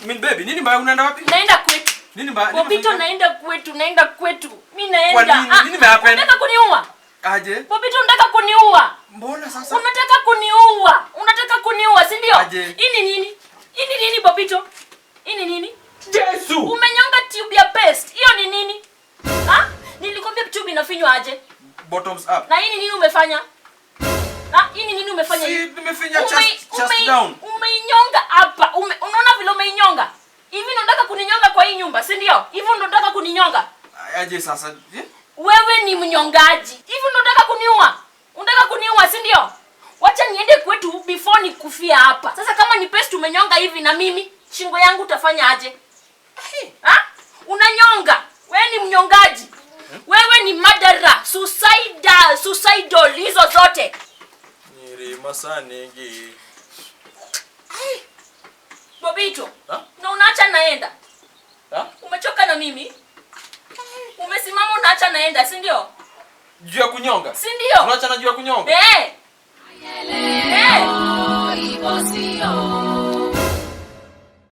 Mimi baby, nini mbaya unaenda wapi? Naenda kwetu. Nini mbaya? Popito naenda kwetu. Mimi naenda. Nini mehappen? Unataka kuniua? Aje? Popito unataka kuniua? Mbona sasa? Unataka kuniua, si ndio? Hii ni nini Popito? Hii ni nini? Yesu. Umenyonga tube ya paste. Hiyo ni nini? Ha? Nilikwambia tube inafinywa aje? Bottoms up. Na hii ni nini umefanya? Ha? Hii ni nini umefanya? Si nimefinya chest down. Umeinyonga hapa. Unaona vile umeinyonga? Hivi unataka kuninyonga kwa hii nyumba, si ndio? Hivi ndio unataka kuninyonga? Aje sasa? Wewe ni mnyongaji. Hivi ndio unataka kuniua? Unataka kuniua, si ndio? Wacha niende kwetu before nikufia hapa. Sasa kama ni paste umenyonga hivi na mimi, shingo yangu utafanya aje? Ha? Unanyonga. Wewe ni mnyongaji. Wewe ni murderer, suicidal hizo zote. Niri masanigi. Popito. Na unaacha naenda. Umechoka na mimi? Umesimama unaacha naenda, si ndio? Juu ya kunyonga? Si ndio? Unaacha na juu ya kunyonga? Eh.